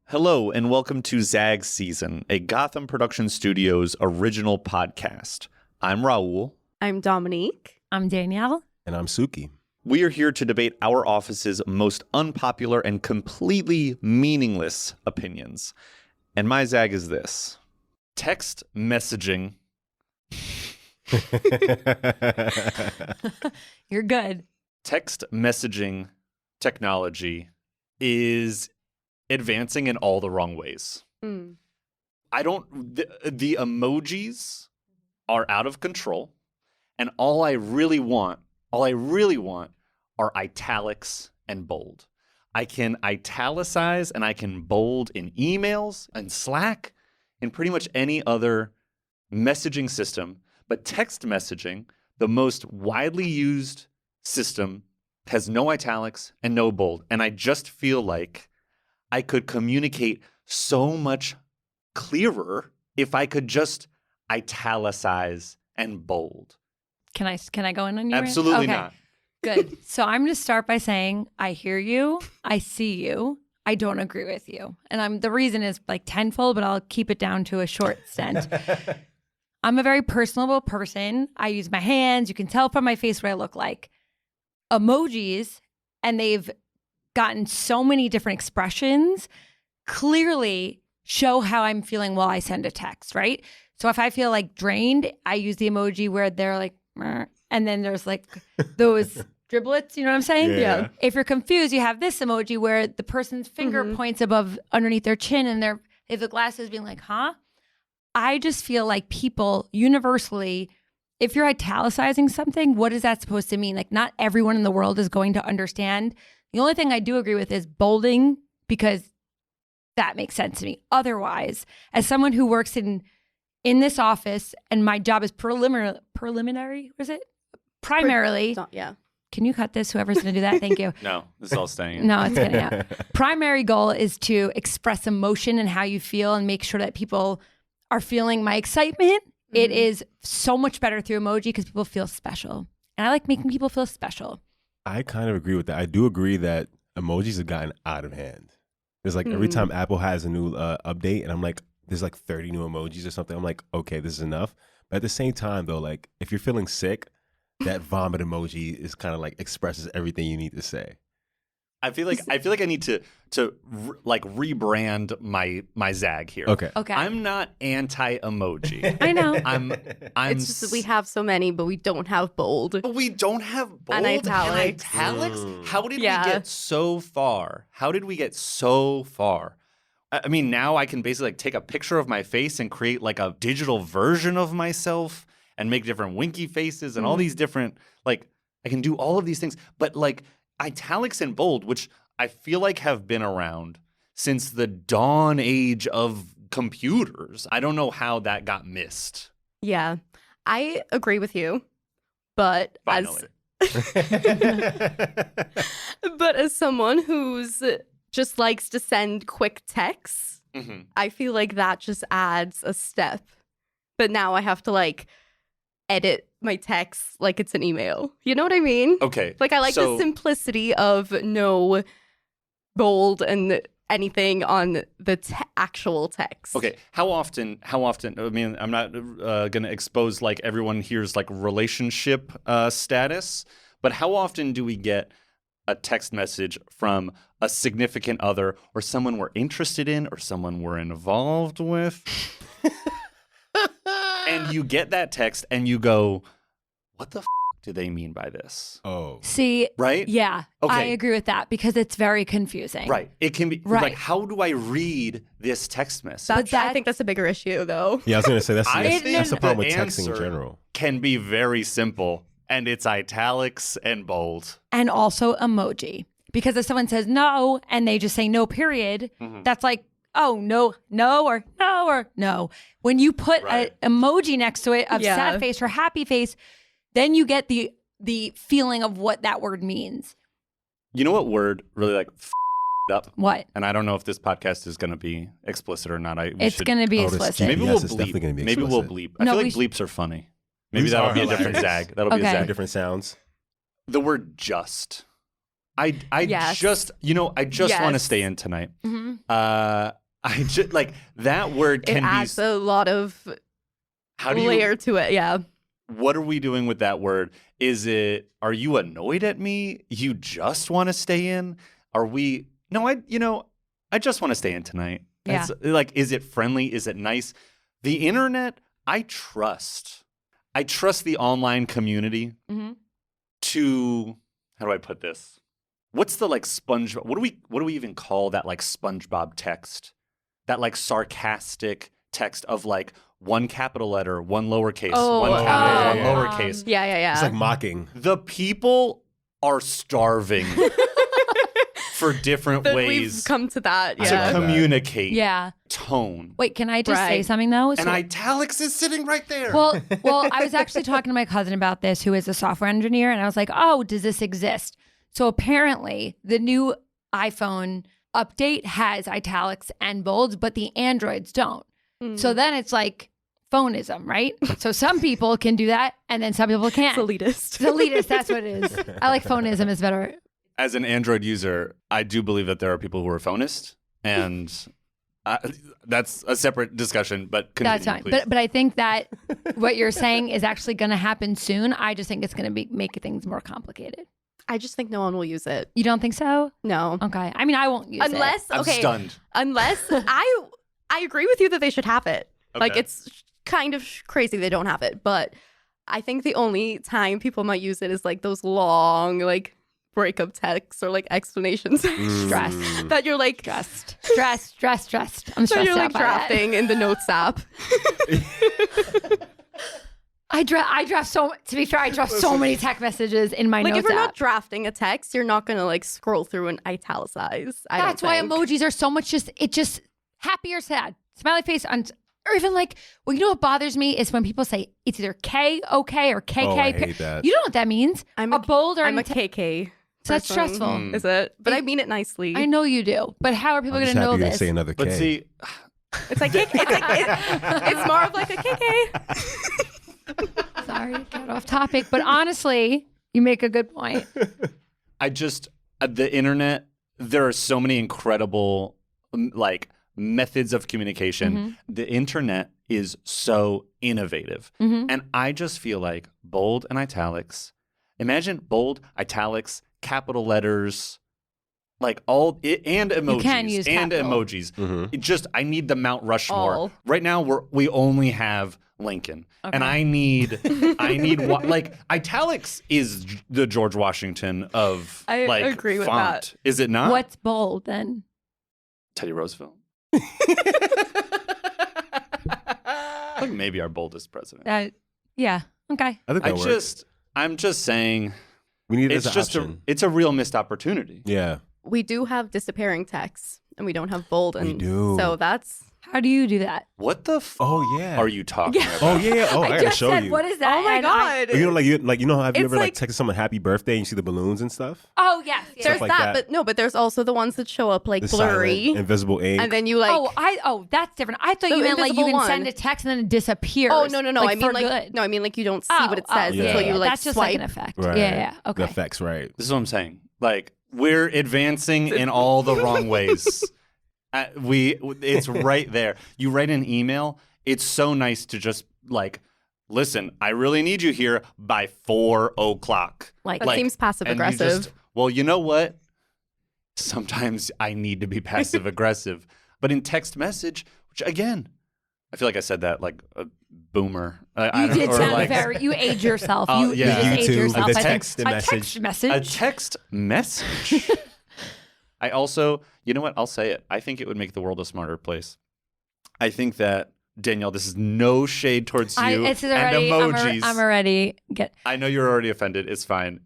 Hello and welcome to ZAG SZN, a Gotham Production Studios original podcast. I'm Raúl. I'm Dominique. I'm Danielle. And I'm Suki. We are here to debate our office's most unpopular and completely meaningless opinions. And my ZAG is this. Text messaging. You're good. Text messaging technology is advancing in all the wrong ways. The emojis are out of control, and all I really want are italics and bold. I can italicize and I can bold in emails and Slack and pretty much any other messaging system, but text messaging, the most widely used system, has no italics and no bold. And I just feel like I could communicate so much clearer if I could just italicize and bold. Can I go in on you? Absolutely okay. not. Good. So I'm going to start by saying I hear you, I see you, I don't agree with you, and the reason is like tenfold, but I'll keep it down to a short stint. I'm a very personable person. I use my hands. You can tell from my face what I look like. Emojis, and they've gotten so many different expressions, clearly show how I'm feeling while I send a text, right? So if I feel like drained, I use the emoji where they're like, "Meh," and then there's like those driblets, you know what I'm saying? Yeah. If you're confused, you have this emoji where the person's finger points above underneath their chin and they have the glasses being like, huh? I just feel like people universally, if you're italicizing something, what is that supposed to mean? Like, not everyone in the world is going to understand. The only thing I do agree with is bolding, because that makes sense to me. Otherwise, as someone who works in this office and my job is preliminary, was it? Primarily. Yeah. Can you cut this? Whoever's going to do that. Thank you. No, this is all staying in. No, it's getting out. Primary goal is to express emotion and how you feel and make sure that people are feeling my excitement. It is so much better through emoji because people feel special. And I like making people feel special. I kind of agree with that. I do agree that emojis have gotten out of hand. There's like every time Apple has a new update and I'm like, there's like 30 new emojis or something. I'm like, okay, this is enough. But at the same time though, like if you're feeling sick, that vomit emoji is kind of like expresses everything you need to say. I feel like I need to rebrand my ZAG here. Okay. I'm not anti-emoji. I know. I'm It's just that we have so many, but we don't have bold. But we don't have bold And italics. How did we get so far? I mean, now I can basically like take a picture of my face and create like a digital version of myself and make different winky faces and all these different, like, I can do all of these things. But like italics and bold, which I feel like have been around since the dawn age of computers. I don't know how that got missed. Yeah. I agree with you. But Finally. as someone who's just likes to send quick texts, I feel like that just adds a step. But now I have to like edit my text like it's an email. You know what I mean? Okay. Like I like the simplicity of no bold and anything on the actual text. Okay. How often, I mean, I'm not going to expose like everyone here's like relationship status, but how often do we get a text message from a significant other or someone we're interested in or someone we're involved with? And you get that text and you go, what the do they mean by this? Oh. See, right? Yeah, Okay. I agree with that because it's very confusing. Right. It can be like, how do I read this text message? I think that's a bigger issue, though. Yeah, I was going to say I think that's the problem with the texting in answer general. Can be very simple, and it's italics and bold. And also emoji. Because if someone says no and they just say no, period, that's like, oh, no or no. When you put an emoji next to it of sad face or happy face, then you get the feeling of what that word means. You know what word really like up? What? And I don't know if this podcast is going to be explicit or not. It's going to be explicit. Maybe Yes, we'll it's bleep. definitely gonna be Maybe we'll explicit. bleep. I No, feel we like bleeps are funny. Maybe Bleeps that'll are be a different hilarious. ZAG. That'll be a Okay. ZAG. Different sounds. The word just. I Yes. just want to Yes. stay in tonight. Mm-hmm. I just like that word It can adds be. a lot of How do you? layer to it. Yeah. What are we doing with that word? Are you annoyed at me? You just want to stay in? Are we? No, I just want to stay in tonight. Yeah. That's, like, is it friendly? Is it nice? The internet, I trust. I trust the online community Mm-hmm. to, how do I put this? What's the like SpongeBob? What do we even call that like SpongeBob text? That like sarcastic text of like one capital letter, one lowercase, one capital, yeah, one yeah. lowercase. Yeah. It's like mocking. The people are starving for different Then ways we've come to that. to Yeah. communicate Yeah. tone. Wait, can I just say Right. something though? And italics is sitting right there. Well, I was actually talking to my cousin about this, who is a software engineer, and I was like, "Oh, does this exist?" So apparently, the new iPhone update has italics and bold, but the Androids don't. So then it's like phonism, right? So some people can do that, and then some people can't. It's elitist. It's elitist. That's what it is. I like phonism is better. As an Android user, I do believe that there are people who are phonist, and that's a separate discussion. But continue, That's fine. please. But I think that what you're saying is actually going to happen soon. I just think it's going to make things more complicated. I just think no one will use it. You don't think so? No. Okay. I mean, I won't use it. Unless, I'm okay. stunned. Unless I agree with you that they should have it. Like, Okay. it's kind of crazy they don't have it. But I think the only time people might use it is like those long, like, breakup texts or like explanations Stress. that you're like Stressed. I'm that stressed you're out like by that. drafting in the notes app. I draft so. To be fair, I draft so many text messages in my Like, notes if you're app. not drafting a text, you're not gonna like scroll through and italicize. That's why emojis are so much just happy or sad, smiley face, or even like. Well, you know what bothers me is when people say it's either K, okay, or KK. Oh, I hate that. You know what that means? I'm a a- bold or I'm a an KK. So that's person. stressful. Is it? But I mean it nicely. I know you do, but how are people I'm going just to know happy you didn't this? say another K. But see, It's like it's more of like a KK. Sorry, got off topic, but honestly, you make a good point. I just the internet. There are so many incredible like methods of communication. Mm-hmm. The internet is so innovative, and I just feel like bold and italics. Imagine bold, italics, capital letters, like all it, and emojis can use and capital. emojis. It just I need the Mount Rushmore. All. Right now we only have Lincoln, and I need like italics is the George Washington of I like agree with font. that. Is it not? What's bold then? Teddy Roosevelt. Like maybe our boldest president. Yeah. Okay. I think that works. I'm just saying We need it it's as an just option. it's a real missed opportunity. Yeah. We do have disappearing texts, and we don't have bold. And We do. So that's How do you do that? What the Oh yeah. are you talking about? Oh yeah. Oh, I gotta just show said, you. what is that? oh my And I- god. You know, have you It's ever like like- texted someone happy birthday and you see the balloons and stuff? oh yes. yes. there's like that, that. but there's also the ones that show up like The blurry, silent, invisible ink. and then you like. That's different. I thought The you meant like you invisible can send one. a text and then it disappears. Oh no! I mean for like good. no, I mean like you don't see what it says yeah. until you like That's just swipe. like an effect. right. Yeah. Okay. The effects, right? This is what I'm saying. Like we're advancing in all the wrong ways. It's right there. You write an email. It's so nice to just like, listen. I really need you here by 4 o'clock. Like, That seems passive and you aggressive. just- well, you know what? Sometimes I need to be passive aggressive, but in text message, which again, I feel like I said that like a boomer. I you don't- did or sound like very. You age yourself. Oh, You yeah. just age YouTube, yourself. the I think. text A message. message. a text message. I also, you know what? I'll say it. I think it would make the world a smarter place. I think that Danielle, this is no shade towards you It's and already. emojis. I'm already get. I know you're already offended. It's fine.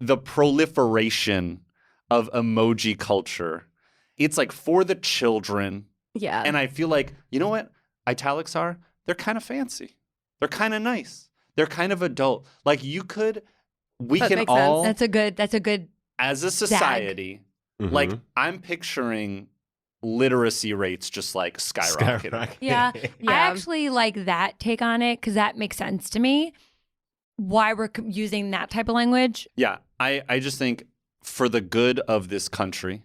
The proliferation of emoji culture. It's like for the children. Yeah. And I feel like, you know what italics are? They're kind of fancy. They're kind of nice. They're kind of adult. Like we That can makes all, That's a good. as a society, Mhm. like I'm picturing literacy rates just like skyrocketing. Skyrocket. Yeah. Yeah. I actually like that take on it because that makes sense to me. Why we're using that type of language. Yeah. I just think for the good of this country,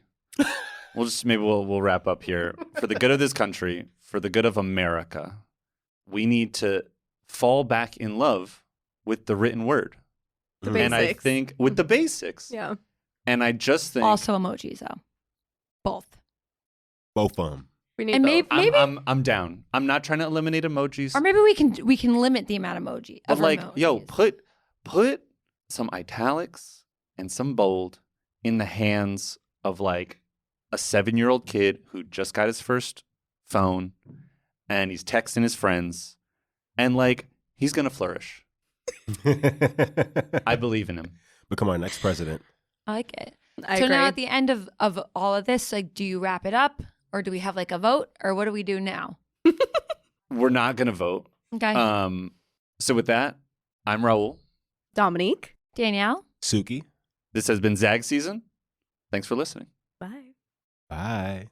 we'll wrap up here. For the good of this country, for the good of America, we need to fall back in love with the written word. The And I basics. think with the basics. Yeah. And I just think Also emojis though. Both. Both of them. We need And both. maybe I'm down. I'm not trying to eliminate emojis. or maybe we can limit the amount of emoji. But Of like, yo, emojis. put some italics and some bold in the hands of like a 7-year-old kid who just got his first phone and he's texting his friends and like he's gonna flourish. I believe in him. Become our next president. I like it. I So agree. now at the end of all of this, like, do you wrap it up or do we have like a vote or what do we do now? We're not gonna vote. Okay. So with that, I'm Raúl. Dominique. Danielle? Suki. This has been ZAG Season. Thanks for listening. Bye. Bye.